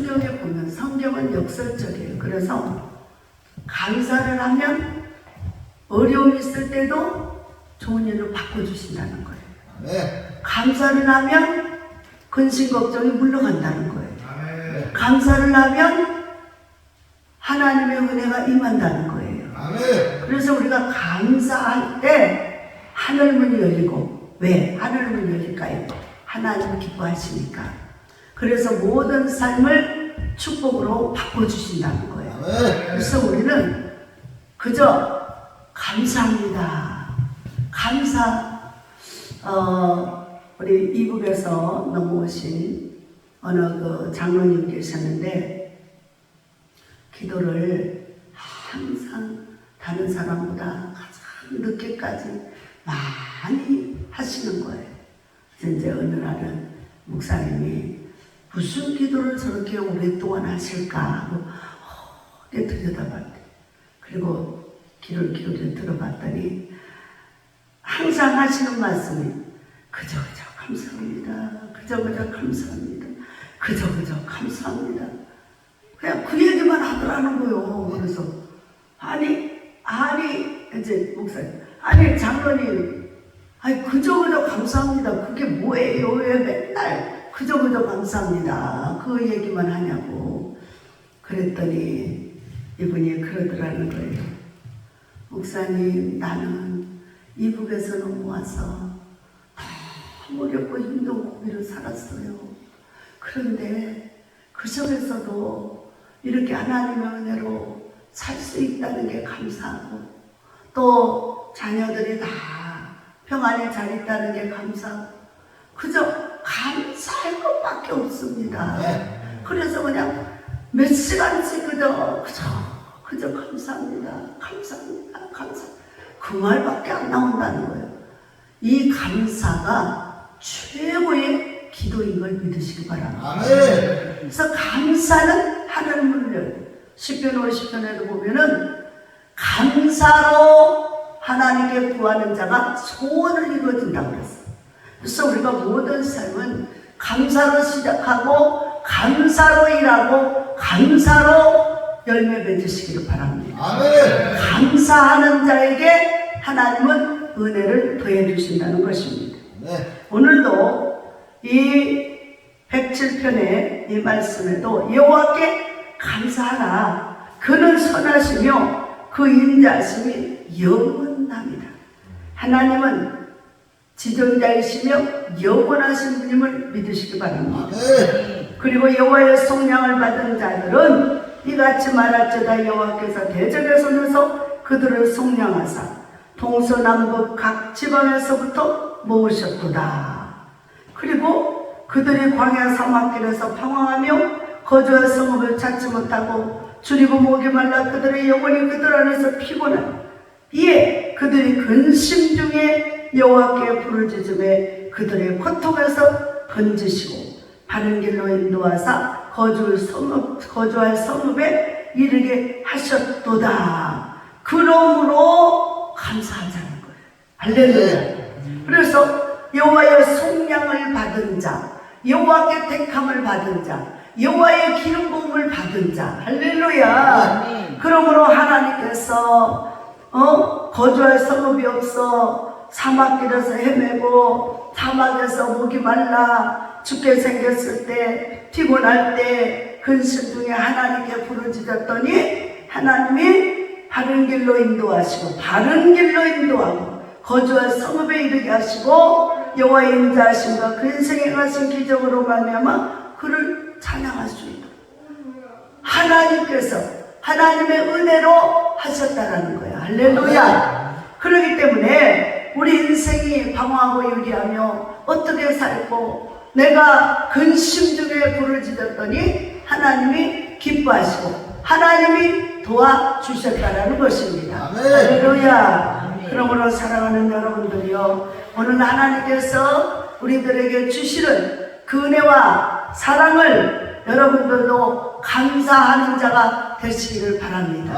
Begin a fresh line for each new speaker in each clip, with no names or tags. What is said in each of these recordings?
성경에 보면 성경은 역설적이에요. 그래서 감사를 하면 어려움이 있을 때도 좋은 일로 바꿔주신다는 거예요.
네.
감사를 하면 근심 걱정이 물러간다는 거예요. 감사를 하면 하나님의 은혜가 임한다는 거예요. 그래서 우리가 감사할 때 하늘문이 열리고, 왜 하늘문이 열릴까요? 하나님을 기뻐하시니까. 그래서 모든 삶을 축복으로 바꿔주신다는 거예요. 그래서 우리는 그저 감사합니다. 우리 이북에서 넘어오신 어느 그 장로님 계셨는데, 기도를 항상 다른 사람보다 가장 늦게까지 많이 하시는 거예요. 그래서 이제 어느 날은 목사님이 무슨 기도를 저렇게 오랫동안 하실까 하고 들여다봤대. 그리고 귀를 기울여 들어봤더니 항상 하시는 말씀이 그저 감사합니다. 그저 감사합니다. 그저 감사합니다. 그냥 그 얘기만 하더라는 거예요. 그래서 아니 이제 목사님, 아니 장로님, 아니 그저 감사합니다. 그게 뭐예요? 왜 맨날 그저 감사합니다. 그 얘기만 하냐고. 그랬더니 이분이 그러더라는 거예요. 목사님, 나는 이북에서 넘어와서 너무 어렵고 힘든 고비를 살았어요. 그런데 그 속에서도 이렇게 하나님의 은혜로 살 수 있다는 게 감사하고, 또 자녀들이 다 평안에 잘 있다는 게 감사하고, 그저 감사할 것밖에 없습니다. 그래서 그냥 몇 시간씩 그저 감사합니다. 그 말밖에 안 나온다는 거예요. 이 감사가 최고의 기도인 걸 믿으시기 바랍니다. 그래서 감사는 하늘 문을 열고, 시편 50편에도 보면은 감사로 하나님께 구하는 자가 소원을 이루어진다고 그랬어요. 그래서 우리가 모든 삶은 감사로 시작하고 감사로 일하고 감사로 열매 맺으시기를 바랍니다. 감사하는 자에게 하나님은 은혜를 더해 주신다는 것입니다. 오늘도 이 107편의 이 말씀에도 여호와께 감사하라. 그는 선하시며 그 인자하심이 영원합니다. 하나님은 지존자이시며 영원하신 분임을 믿으시기 바랍니다. 그리고 여호와의 속량을 받은 자들은 이같이 말할지어다. 여호와께서 대적의 손에서 그들을 속량하사 동서남북 각 지방에서부터 모으셨도다. 그리고 그들이 광야 사막길에서 방황하며 거주할 성읍을 찾지 못하고 줄이고 목이 말라 그들의 영혼이 그들 안에서 피곤한 이에 그들이 근심 중에 여호와께 부르짖음에 그들의 고통에서 건지시고 바른 길로 인도하사 거주할 성읍에 이르게 하셨도다. 그러므로 감사하자는 거예요. 할렐루야. 그래서 여호와의 속량을 받은 자, 여호와께 택함을 받은 자, 여호와의 기름 부음을 받은 자, 할렐루야. 그러므로 하나님께서 거주할 성읍이 없어 사막길에서 헤매고 사막에서 목이 말라 죽게 생겼을 때, 피곤할 때 근심 중에 하나님께 부르짖었더니 하나님이 바른 길로 인도하시고 바른 길로 인도하고 거주할 성읍에 이르게 하시고 여호와의 인자하심과 그 인생에 가신 기적으로 말미암아 그를 찬양할 수 있도록 하나님께서 하나님의 은혜로 하셨다라는 거예요. 할렐루야. 그렇기 때문에 우리 인생이 방황하고 유리하며 어떻게 살고 내가 근심 중에 부르짖었더니 하나님이 기뻐하시고 하나님이 도와주셨다라는 것입니다. 할렐루야. 그러므로 사랑하는 여러분들이요, 오늘 하나님께서 우리들에게 주시는 그 은혜와 사랑을 여러분들도 감사하는 자가 되시기를 바랍니다.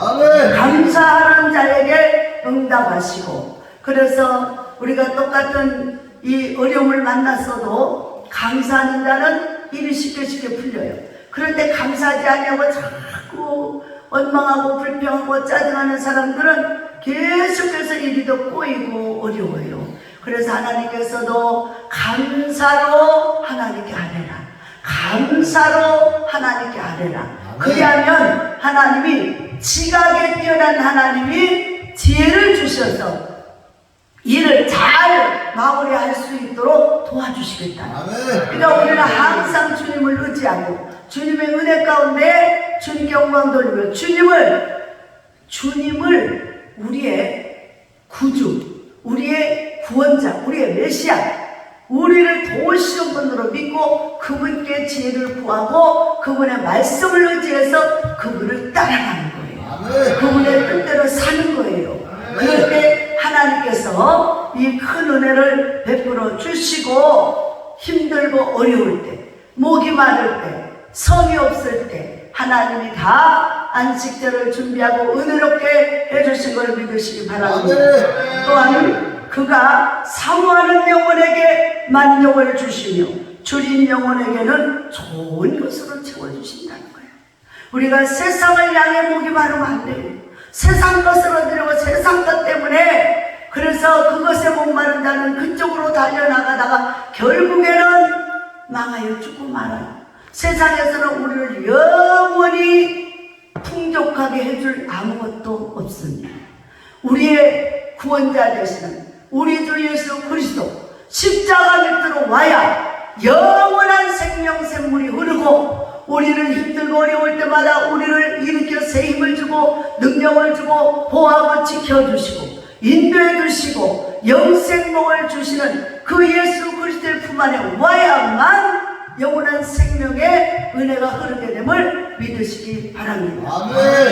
감사하는 자에게 응답하시고, 그래서 우리가 똑같은 이 어려움을 만났어도 감사하는 자는 일이 쉽게 풀려요. 그런데 감사하지 아니하고 자꾸 원망하고 불평하고 짜증하는 사람들은 계속해서 일이 더 꼬이고 어려워요. 그래서 하나님께서도 감사로 하나님께 아뢰라. 감사로 하나님께 아뢰라. 그리하면 하나님이 지각에 뛰어난 하나님이 지혜를 주셔서 일을 잘 마무리할 수 있도록 도와주시겠다. 그러니까 우리는 항상 주님을 의지하고 주님의 은혜 가운데 주님께 영광 돌리며 주님을 우리의 구주, 우리의 구원자, 우리의 메시아, 우리를 도우시는 분으로 믿고 그분께 지혜를 구하고 그분의 말씀을 의지해서 그분을 따라가는 거예요. 그분의 뜻대로 사는 거예요. 그럴 때 하나님께서 이 큰 은혜를 베풀어 주시고 힘들고 어려울 때, 목이 마를 때, 성이 없을 때 하나님이 다 안식절을 준비하고 은혜롭게 해주신 걸 믿으시기 바랍니다. 또한 그가 사모하는 영혼에게 만족을 주시며 줄인 영혼에게는 좋은 것으로 채워주신다는 거예요. 우리가 세상을 향해 목이 마르면 안 돼요. 세상 것을 얻으려고 세상 것 때문에 그래서 그것에 목마른 자는 그쪽으로 달려나가다가 결국에는 망하여 죽고 말아요. 세상에서는 우리를 영원히 풍족하게 해줄 아무것도 없습니다. 우리의 구원자 되시는 우리 주 예수 그리스도 십자가 밑으로 와야 영원한 생명 샘물이 흐르고 우리는 힘들고 어려울 때마다 우리를 일으켜 새 힘을 주고 능력을 주고 보호하고 지켜주시고 인도해 주시고 영생목을 주시는 그 예수 그리스도의 품 안에 와야만 영원한 생명의 은혜가 흐르게 됨을 믿으시기 바랍니다.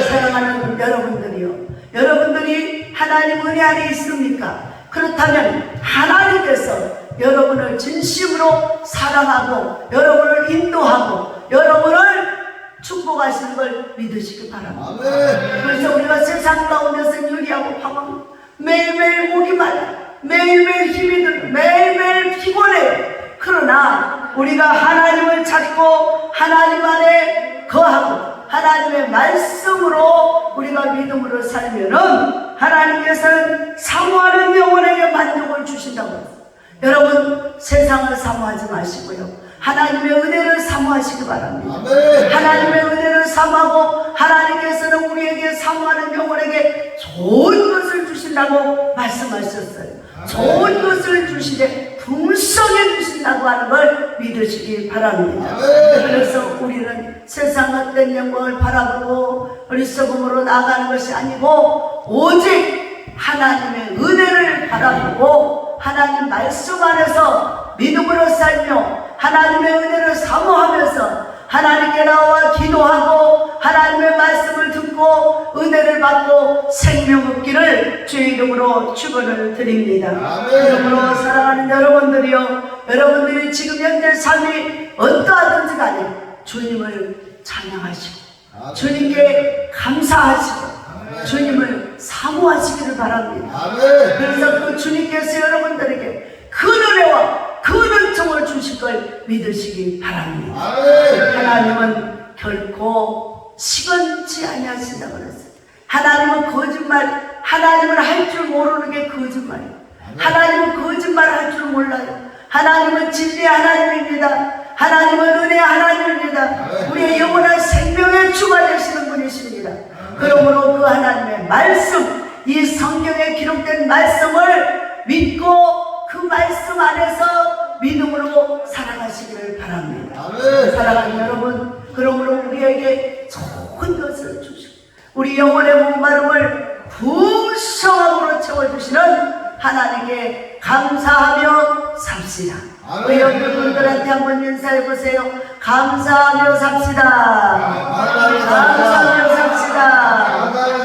사랑하는 여러분들이요, 여러분들이 하나님 은혜 안에 있습니까? 그렇다면 하나님께서 여러분을 진심으로 사랑하고 여러분을 인도하고 여러분을 축복하시는 걸 믿으시기 바랍니다. 그래서 우리가 세상 가운데서 유리하고 방황, 매일매일 목이 말라, 매일매일 힘이 들고 매일매일 피곤해요. 그러나 우리가 하나님을 찾고 하나님 안에 거하고 하나님의 말씀으로 우리가 믿음으로 살면은 하나님께서는 사모하는 영혼에게 만족을 주신다고 했어요. 여러분 세상을 사모하지 마시고요, 하나님의 은혜를 사모하시기 바랍니다. 하나님의 은혜를 사모하고 하나님께서는 우리에게 사모하는 영혼에게 좋은 것을 주신다고 말씀하셨어요. 좋은 것을 주시되 풍성해 주신다고 하는 걸 믿으시기 바랍니다. 그래서 우리는 세상 어떤 영광을 바라보고 어리석음으로 나가는 것이 아니고 오직 하나님의 은혜를 바라보고 하나님 말씀 안에서 믿음으로 살며 하나님의 은혜를 사모하면서 하나님께 나와 기도하고 하나님의 말씀을 듣고 은혜를 받고 생명 얻기를 주의 이름으로 축원을 드립니다. 이름으로 사랑하는 여러분들이요, 여러분들이 지금 현재 삶이 어떠하든지 간에 주님을 찬양하시고 주님께 감사하시고 주님을 사모하시기를 바랍니다. 그래서 그 주님께서 여러분들에게 그 은혜와 그 은총을 주실 걸 믿으시기 바랍니다. 하나님은 결코 시건치 아니하신다고 그랬어요. 하나님은 거짓말, 하나님은 할 줄 모르는 게 거짓말이에요. 하나님은 거짓말 할 줄 몰라요. 하나님은 진리의 하나님입니다. 하나님은 은혜의 하나님입니다. 우리의 영원한 생명의 주가 되시는 분이십니다. 그러므로 그 하나님의 말씀, 이 성경에 기록된 말씀을 믿고 그 말씀 안에서 믿음으로 살아가시기를 바랍니다. 사랑하는 여러분, 그러므로 우리에게 좋은 것을 주시고 우리 영혼의 목마름을 풍성함으로 채워주시는 하나님께 감사하며 삽시다. 우리 여러분들한테 한번 인사해보세요. 감사하며 삽시다. 감사하며 삽시다.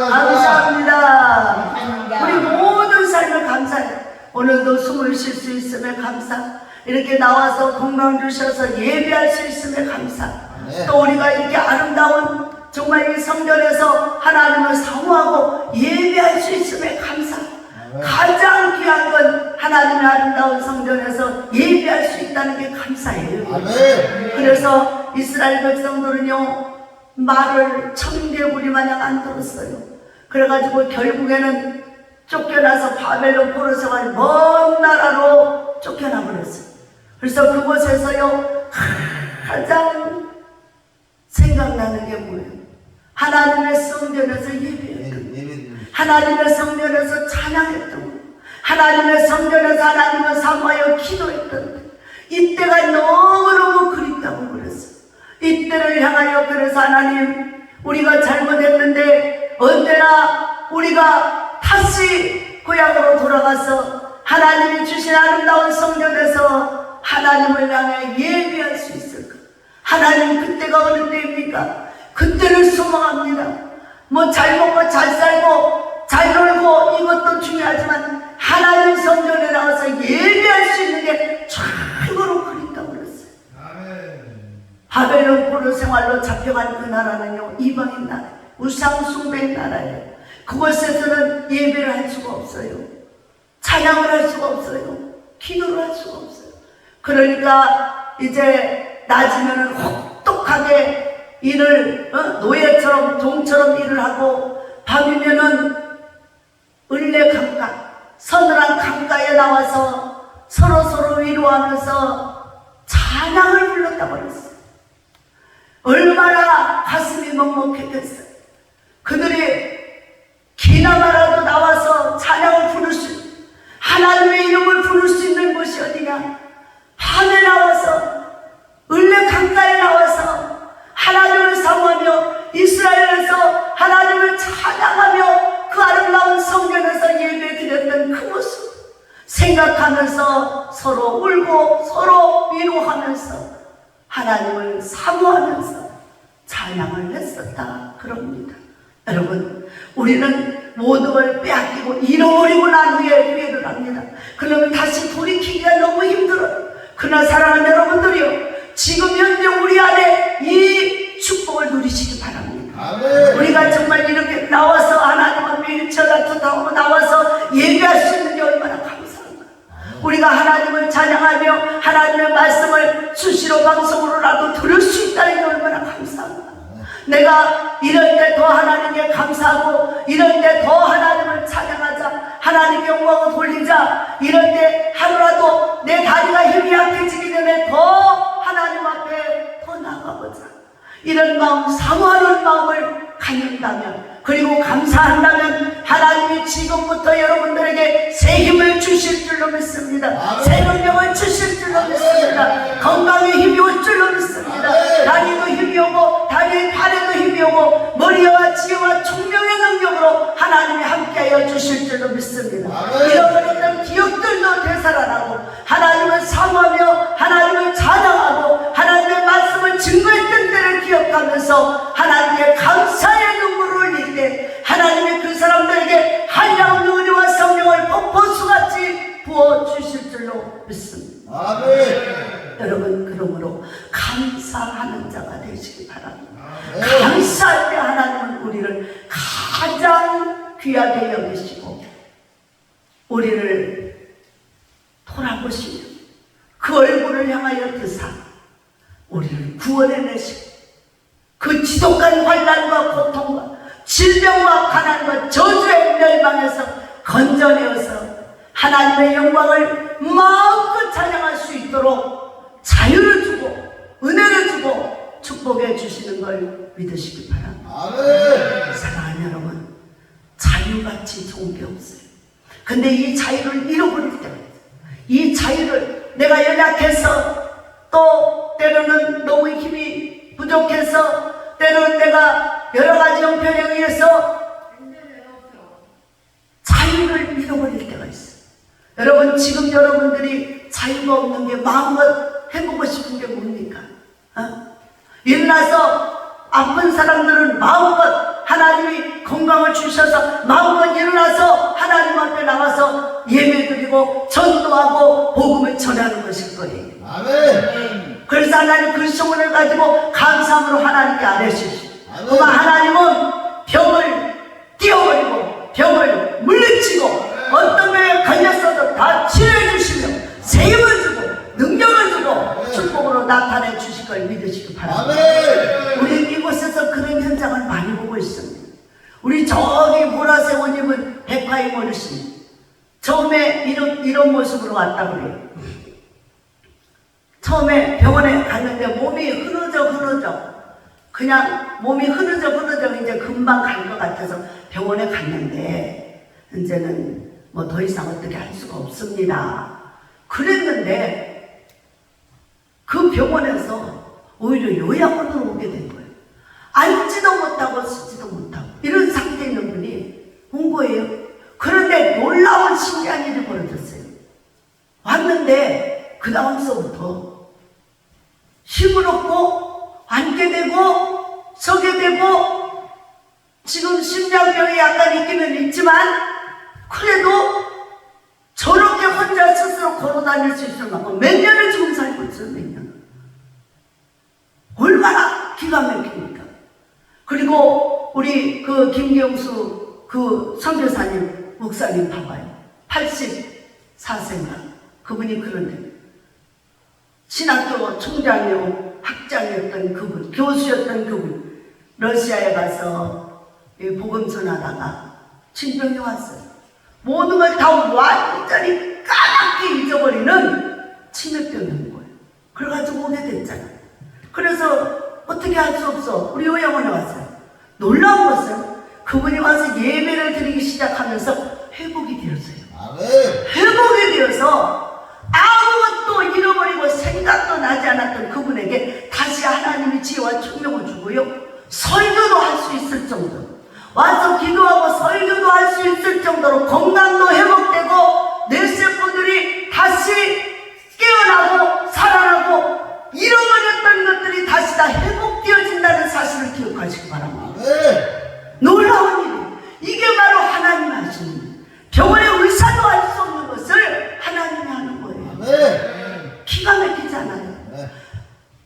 감사합니다. 우리 모든 삶을 감사해요. 오늘도 숨을 쉴 수 있음에 감사, 이렇게 나와서 건강 주셔서 예배할 수 있음에 감사, 또 우리가 이렇게 아름다운 정말 이 성전에서 하나님을 사모하고 예배할 수 있음에 감사, 가장 귀한 건 하나님의 아름다운 성전에서 예배할 수 있다는 게 감사해요. 그래서 이스라엘 백성들은요, 말을 청개구리 마냥 안 들었어요. 그래가지고 결국에는 쫓겨나서 바벨론 포로 생활 먼 나라로 쫓겨나 버렸어요. 그래서 그곳에서요, 가장 생각나는 게 뭐예요? 하나님의 성전에서 예배했던 거, 하나님의 성전에서 찬양했던 거, 하나님의 성전에서 하나님을 사모하여 기도했던 거, 이때가 너무너무 그립다고 그랬어요. 이때를 향하여 그래서 하나님, 우리가 잘못했는데 언제나 우리가 다시 고향으로 돌아가서 하나님이 주신 아름다운 성전에서 하나님을 향해 예배할 수 있을까? 하나님, 그때가 어느 때입니까? 그때를 소망합니다. 뭐 잘 먹고 잘 살고 잘 놀고 이것도 중요하지만 하나님 성전에 나와서 예배할 수 있는 게 최고로 그립다고 그랬어요. 바벨론 포로 생활로 잡혀간 그 나라는요, 이방인 나라, 우상 숭배의 나라예요. 그곳에서는 예배를 할 수가 없어요. 찬양을 할 수가 없어요. 기도를 할 수가 없어요. 그러니까 이제 낮이면은 혹독하게 일을, 노예처럼 종처럼 일을 하고, 밤이면은 을레 강가, 서늘한 강가에 나와서 서로 위로하면서 찬양을 불렀다고 그랬어요. 얼마나 가슴이 먹먹했겠어요. 그들이 기나마라도 나와서 찬양을 부를 수 있는, 하나님의 이름을 부를 수 있는 곳이 어디냐? 밤에 나와서, 을레 강가에 나와서 하나님을 사모하며 이스라엘에서 하나님을 찬양하며 그 아름다운 성전에서 예배 드렸던 그 모습 생각하면서 서로 울고 서로 위로하면서 하나님을 사모하면서 찬양을 했었다 그럽니다. 여러분, 우리는 모든 걸 빼앗기고 잃어버리고 난 후에 후회를 합니다. 그러면 다시 돌이키기가 너무 힘들어요. 그러나 사랑하는 여러분들이요, 지금 현재 우리 안에 이 축복을 누리시기 바랍니다. 아멘. 우리가 정말 이렇게 나와서 하나님 앞에 일처같이 하고 나와서 예배할 수 있는 게 얼마나 감사한가. 우리가 하나님을 찬양하며 하나님의 말씀을 수시로 방송으로라도 들을 수 있다는 게 얼마나 감사한가. 내가 이럴 때 더 하나님께 감사하고 이럴 때 더 하나님을 찬양하자, 하나님께 영광을 돌리자, 이럴 때 하루라도 내 다리가 힘이 약해지기 전에 더 하나님 앞에 더 나가보자, 이런 마음, 사모하는 마음을 갖는다면, 그리고 감사한다면 하나님이 지금부터 여러분들에게 새 힘을 주실 줄로 믿습니다. 새 능력을 주실 줄로 믿습니다. 건강에 힘이 올 줄로 믿습니다. 다리도 힘이 오고 팔에도 힘이 오고 머리와 지혜와 총명의 능력으로 하나님이 함께하여 주실 줄로 믿습니다. 잃어버렸던 기억들도 되살아나고 하나님을 사모하며 하나님을 찬양하고 하나님의 말씀을 증거했던 때를 기억하면서 하나님께 감사의 눈물을 흘릴 때 하나님이 그 사람들에게 한량없는 은혜와 성령을 폭포수같이 부어주실 줄로 믿습니다. 아멘. 여러분, 그러므로 감사하는 자가 되시기 바랍니다. 감사할 때 하나님은 우리를 가장 귀하게 여기시고 우리를 돌아보시며 그 얼굴을 향하여 드사 우리를 구원해내시고 그 지독한 환난과 고통과 질병과 가난과 저주의 멸망에서 건져내어서 하나님의 영광을 마음껏 찬양할 수 있도록 자유를 주고 은혜를 주고 축복해 주시는 걸 믿으시기 바랍니다. 아멘. 사랑하는 여러분, 자유같이 좋은 게 없어요. 근데 이 자유를 잃어버릴 때가 있어요. 이 자유를 내가 연약해서, 또 때로는 너무 힘이 부족해서, 때로는 내가 여러 가지 형편에 의해서 자유를 잃어버릴 때가 있어요. 여러분, 지금 여러분들이 자유가 없는 게 마음껏 해보고 싶은 게 뭡니까? 일어나서 아픈 사람들은 마음껏 하나님이 건강을 주셔서 마음껏 일어나서 하나님 앞에 나와서 예배드리고 전도하고 복음을 전하는 것일 거예요. 아멘. 그래서 하나님 그 소원을 가지고 감사함으로 하나님께 아뢰시죠. 그러면 하나님은 병을 띄워버리고 병을 물리치고 어떤 가임 어르신 처음에 이런 모습으로 왔다 그래요. 처음에 병원에 갔는데 몸이 흐느적 그냥 몸이 흐느적 이제 금방 갈 것 같아서 병원에 갔는데 이제는 뭐 더 이상 어떻게 할 수가 없습니다. 그랬는데 그 병원에서 오히려 요양원으로 오게 된 거예요. 앉지도 못하고 쓰지도 못하고 이런 상태에 있는 분이 온 거예요. 그런데 놀라운 신기한 일이 벌어졌어요. 왔는데 그 다음서부터 힘을 얻고 앉게 되고 서게 되고 지금 심장병이 약간 있기는 있지만 그래도 저렇게 혼자 스스로 걸어 다닐 수 있을 만큼 몇 년을 지금 살고 있어요. 몇 년. 얼마나 기가 막힙니까? 그리고 우리 그 김경수 그 선교사님 목사님 봐봐요. 84세인가 그분이 그런데 신학교 총장이요 학장이었던 그분, 교수였던 그분 러시아에 가서 복음 전하다가 질병이 왔어요. 모든 걸 다 완전히 까맣게 잊어버리는 치매병인 거예요. 그래가지고 오게 됐잖아요. 그래서 어떻게 할 수 없어. 우리 요양원에 왔어요. 놀라운 것은 그분이 와서 예배를 드리기 시작하면서 회복이 되었어요. 회복이 되어서 아무것도 잃어버리고 생각도 나지 않았던 그분에게 다시 하나님이 지혜와 총명을 주고요. 설교도 할 수 있을 정도로 와서 기도하고 설교도 할 수 있을 정도로 건강도 회복되고 넷세분들이 다시 깨어나고 살아나고 잃어버렸던 것들이 다시 다 회복되어진다는 사실을 기억하시기 바랍니다. 놀라운 일이 이게 바로 하나님 하시는 일. 병원의 의사도 할 수 없는 것을 하나님이 하는 거예요. 기가 막히잖아요.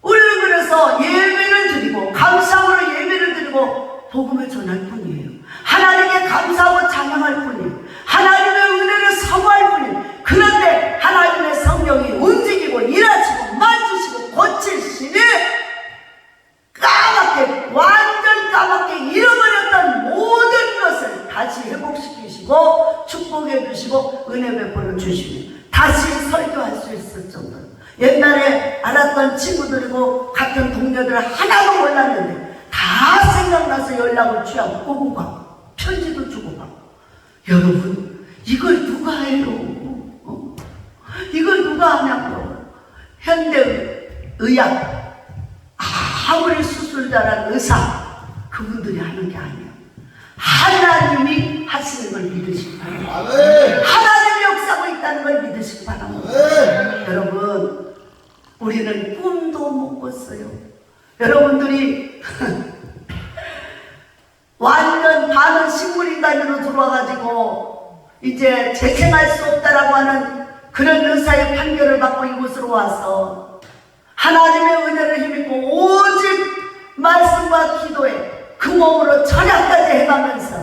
우리는 그래서 예배를 드리고 감사함으로 예배를 드리고 복음을 전할 뿐이에요. 하나님께 감사하고 찬양할 뿐이에요. 하나님의 은혜를 사모할 뿐이에요. 그런데 하나님의 성령이 움직이고 일하시고 만지시고 고치시니 까맣게 완전 까맣게 잃어버렸던 모든 것을 다시 회복시키시고 축복해 주시고 은혜 베풀어 주시며 다시 설교할 수 있을 정도로 옛날에 알았던 친구들이고 같은 동료들 하나도 몰랐는데 다 생각나서 연락을 취하고 오고 가고 편지도 주고 가고. 여러분 이걸 누가 해요? 이걸 누가 하냐고. 현대의학 아무리 수술 잘한 의사 그분들이 하는 게 아니에요. 하나님이 하시는 걸 믿으시기 바랍니다. 하나님이 역사하고 있다는 걸 믿으시기 바랍니다. 여러분 우리는 꿈도 못 꿨어요. 여러분들이 완전 반은 식물인간으로 들어와가지고 이제 재생할 수 없다라고 하는 그런 의사의 판결을 받고 이곳으로 와서 하나님의 은혜를 힘입고 오직 말씀과 기도에 그 몸으로 전약까지 해가면서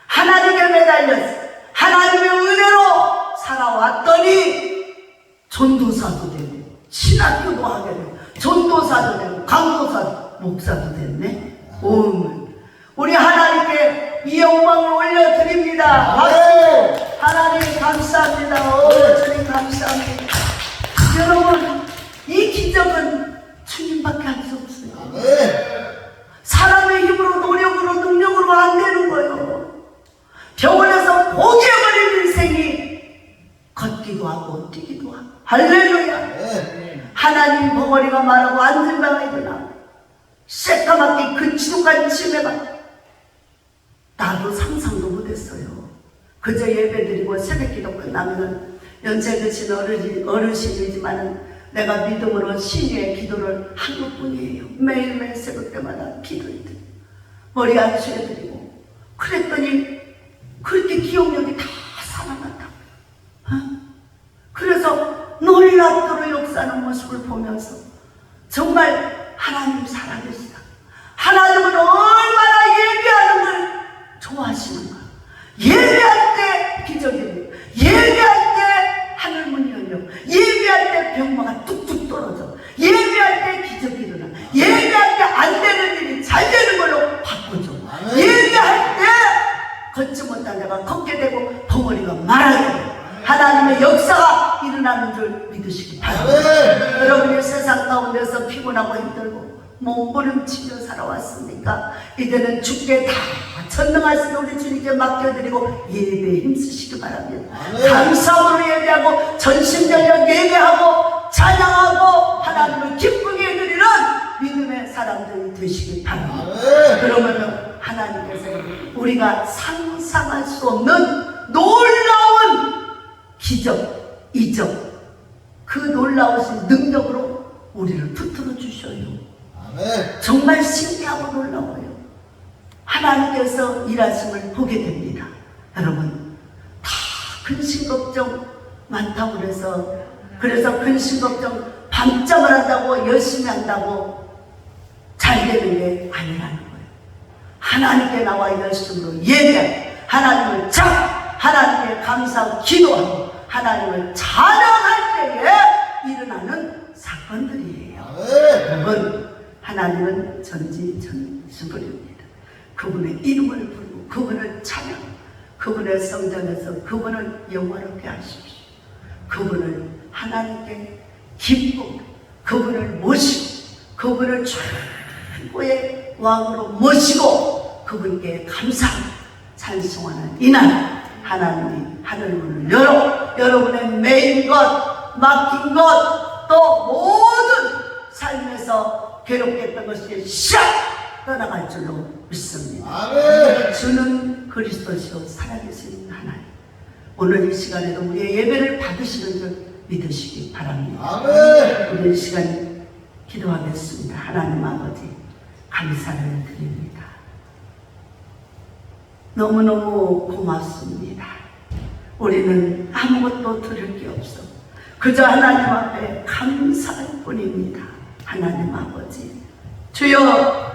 하나님께 매달려서 하나님의 은혜로 살아왔더니 전도사도 되고 신학교도 하게 되고 전도사도 되고 강도사도 목사도 됐네. 우리 하나님께 이 영광을 올려드립니다. 박수. 하나님 감사합니다. 주님 감사합니다. 여러분 이 기적은 주님밖에 할 수 없어요. 사람의 힘으로 노력으로 능력으로 안 되는 거예요. 병원에서 포기해버린 인생이 걷기도 하고 뛰기도 하고. 할렐루야. 하나님 벙어리가 마르고 안진방에 일어나 새까맣게 그 지독한 치매가 나도 상상도 못했어요. 그저 예배드리고 새벽기도 끝나면 연세 드신 어르신이지만 내가 믿음으로 신유의 기도를 한 것뿐이에요. 매일매일 새벽 때마다 기도해드리고 머리 안 숙여드리고 그랬더니 그렇게 기억력이 다 살아났다고요. 그래서 놀랍도록 역사하는 모습을 보면서 정말 하나님 살아계시다. 하나님은 얼마나 예배하는 걸 좋아하시는가. 예배할 때 기적이 일어나고 예배할 때 하늘문이 열려 예배할 때 병마가 뚝뚝 떨어져 예배할 때 기적이 일어나 예배할 때 안 되는 일이 잘 되는 걸로 바꿔줘. 예배할 때 걷지 못한 자가 걷게 되고 말아야 돼요. 하나님의 역사가 일어나는 줄 믿으시기 바랍니다. 여러분이 세상 가운데서 피곤하고 힘들고 몸부림치며 살아왔으니까 이제는 주께 다 전능하신 우리 주님께 맡겨드리고 예배에 힘쓰시기 바랍니다. 감사함으로 예배하고 전심전력 예배하고 찬양하고 하나님을 기쁘게 해드리는 믿음의 사람들이 되시기 바랍니다. 그러면 하나님께서 우리가 상상할 수 없는 놀라운 기적, 이적, 그 놀라우신 능력으로 우리를 붙들어 주셔요. 정말 신기하고 놀라워요. 하나님께서 일하심을 보게 됩니다. 여러분, 다 근심 걱정 많다고 그래서 근심 걱정 밤잠을 한다고 열심히 한다고 잘 되는 게 아니라는 거예요. 하나님께 나와 열심으로 예배하고 하나님을 하나님께 감사하고 기도하고 하나님을 찬양할 때에 일어나는 사건들이에요. 여러분, 하나님은 전지전능하십니다. 그분의 이름을 부르고 그분을 찬양, 그분의 성전에서 그분을 영화롭게 하십시오. 그분을 하나님께 기쁘고 그분을 모시고 그분을 최고의 왕으로 모시고 그분께 감사하고 찬송하는 이날 하나님이 하늘문을 열어 여러분의 메인 것, 막힌 것, 또 모든 삶에서 괴롭게 것이 샥 떠나갈 줄로 믿습니다.
아멘.
주는 그리스도시요 살아계신 하나님, 오늘 이 시간에도 우리의 예배를 받으시는 줄 믿으시기 바랍니다.
아멘.
우리 이 시간 기도하겠습니다. 하나님 아버지, 감사를 드립니다. 너무너무 고맙습니다. 우리는 아무것도 드릴 게 없어 그저 하나님 앞에 감사할 뿐입니다. 하나님 아버지, 주여